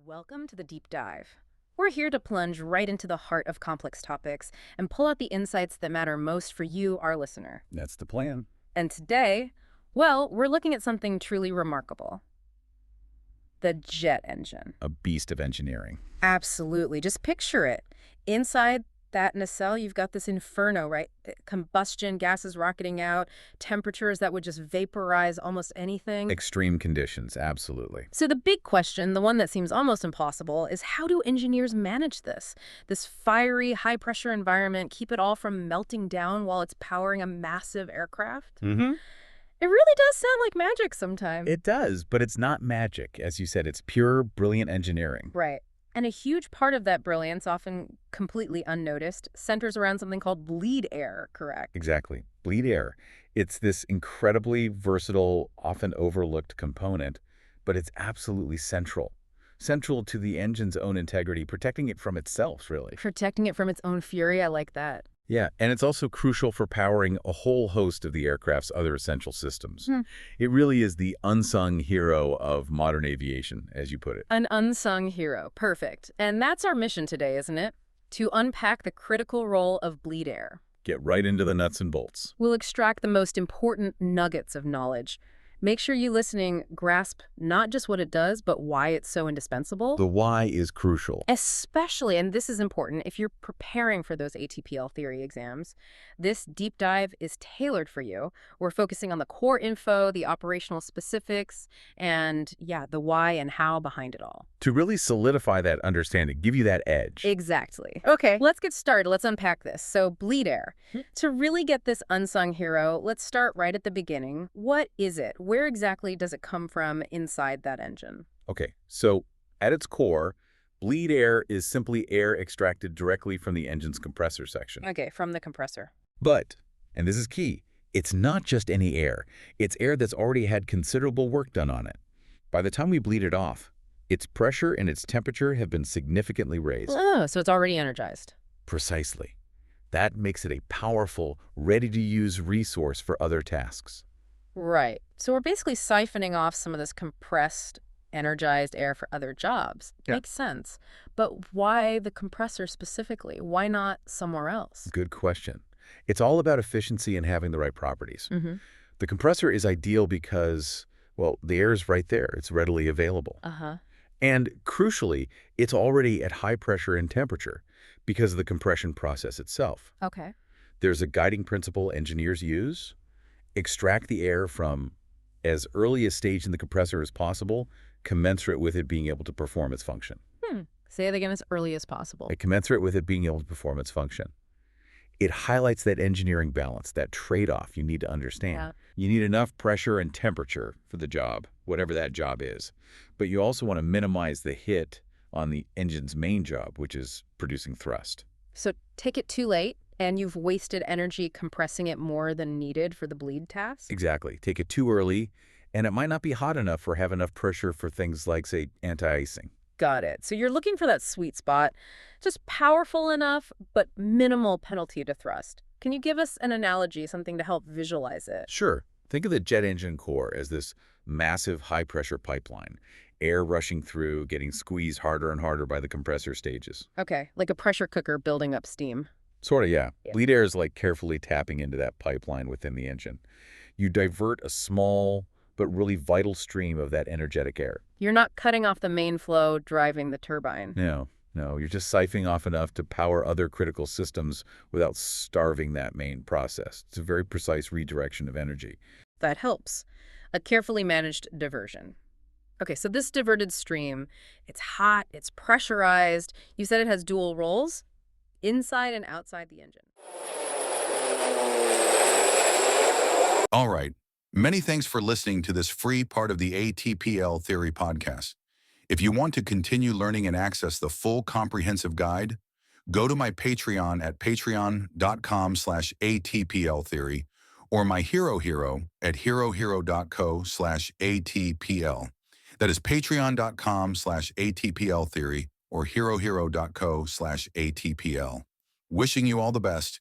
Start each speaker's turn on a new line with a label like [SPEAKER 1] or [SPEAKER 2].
[SPEAKER 1] Welcome to the deep dive. We're here to plunge right into the heart of complex topics and pull out the insights that matter most for you, our listener.
[SPEAKER 2] That's the plan.
[SPEAKER 1] And today, well, we're looking at something truly remarkable. The jet engine.
[SPEAKER 2] A beast of engineering.
[SPEAKER 1] Absolutely. Just picture it. Inside that nacelle, you've got this inferno, right? Combustion, gases rocketing out, temperatures that would just vaporize almost anything.
[SPEAKER 2] Extreme conditions, absolutely.
[SPEAKER 1] So the big question, the one that seems almost impossible, is how do engineers manage this? This fiery, high-pressure environment, keep it all from melting down while it's powering a massive aircraft?
[SPEAKER 2] Mm-hmm.
[SPEAKER 1] It really does sound like magic sometimes.
[SPEAKER 2] It does, but it's not magic. As you said, it's pure, brilliant engineering.
[SPEAKER 1] Right. And a huge part of that brilliance, often completely unnoticed, centers around something called bleed air, correct?
[SPEAKER 2] Exactly. Bleed air. It's this incredibly versatile, often overlooked component, but it's absolutely central. Central to the engine's own integrity, protecting it from itself, really.
[SPEAKER 1] Protecting it from its own fury, I like that.
[SPEAKER 2] Yeah, and it's also crucial for powering a whole host of the aircraft's other essential systems. It really is the unsung hero of modern aviation, as you put it.
[SPEAKER 1] An unsung hero. Perfect. And that's our mission today, isn't it? To unpack the critical role of bleed air.
[SPEAKER 2] Get right into the nuts and bolts.
[SPEAKER 1] We'll extract the most important nuggets of knowledge. Make sure you listening grasp not just what it does, but why it's so indispensable.
[SPEAKER 2] The why is crucial.
[SPEAKER 1] Especially, and this is important, if you're preparing for those ATPL theory exams, this deep dive is tailored for you. We're focusing on the core info, the operational specifics, and yeah, the why and how behind it all.
[SPEAKER 2] To really solidify that understanding, give you that edge.
[SPEAKER 1] Exactly. Okay, let's get started. Let's unpack this. So, bleed air. To really get this unsung hero, let's start right at the beginning. What is it? Where exactly does it come from inside that engine?
[SPEAKER 2] Okay, so at its core, bleed air is simply air extracted directly from the engine's compressor section.
[SPEAKER 1] Okay, from the compressor.
[SPEAKER 2] But, and this is key, it's not just any air. It's air that's already had considerable work done on it. By the time we bleed it off, its pressure and its temperature have been significantly raised.
[SPEAKER 1] Oh, so it's already energized.
[SPEAKER 2] Precisely. That makes it a powerful, ready-to-use resource for other tasks.
[SPEAKER 1] Right. So we're basically siphoning off some of this compressed, energized air for other jobs.
[SPEAKER 2] Yeah.
[SPEAKER 1] Makes sense. But why the compressor specifically? Why not somewhere else?
[SPEAKER 2] Good question. It's all about efficiency and having the right properties.
[SPEAKER 1] Mm-hmm.
[SPEAKER 2] The compressor is ideal because, well, the air is right there. It's readily available.
[SPEAKER 1] Uh-huh.
[SPEAKER 2] And crucially, it's already at high pressure and temperature because of the compression process itself.
[SPEAKER 1] Okay.
[SPEAKER 2] There's a guiding principle engineers use. Extract the air from as early a stage in the compressor as possible, commensurate with it being able to perform its function.
[SPEAKER 1] Say it again, as early as possible.
[SPEAKER 2] Commensurate with it being able to perform its function. It highlights that engineering balance, that trade-off you need to understand.
[SPEAKER 1] Yeah.
[SPEAKER 2] You need enough pressure and temperature for the job, whatever that job is. But you also want to minimize the hit on the engine's main job, which is producing thrust.
[SPEAKER 1] So take it too late, and you've wasted energy compressing it more than needed for the bleed task?
[SPEAKER 2] Exactly. Take it too early, and it might not be hot enough or have enough pressure for things like, say, anti-icing.
[SPEAKER 1] Got it. So you're looking for that sweet spot, just powerful enough, but minimal penalty to thrust. Can you give us an analogy, something to help visualize it?
[SPEAKER 2] Sure. Think of the jet engine core as this massive high-pressure pipeline, air rushing through, getting squeezed harder and harder by the compressor stages.
[SPEAKER 1] Okay, like a pressure cooker building up steam.
[SPEAKER 2] Sort of, yeah.
[SPEAKER 1] Yeah.
[SPEAKER 2] Bleed air is like carefully tapping into that pipeline within the engine. You divert a small but really vital stream of that energetic air.
[SPEAKER 1] You're not cutting off the main flow driving the turbine.
[SPEAKER 2] No, you're just siphoning off enough to power other critical systems without starving that main process. It's a very precise redirection of energy.
[SPEAKER 1] That helps. A carefully managed diversion. Okay, so this diverted stream, it's hot, it's pressurized. You said it has dual roles, inside and outside the engine.
[SPEAKER 3] All right. Many thanks for listening to this free part of the ATPL Theory podcast. If you want to continue learning and access the full comprehensive guide, go to my Patreon at patreon.com/ATPLtheory or my Hero at herohero.co/ATPL. That is patreon.com/ATPLtheory or herohero.co/ATPL. Wishing you all the best.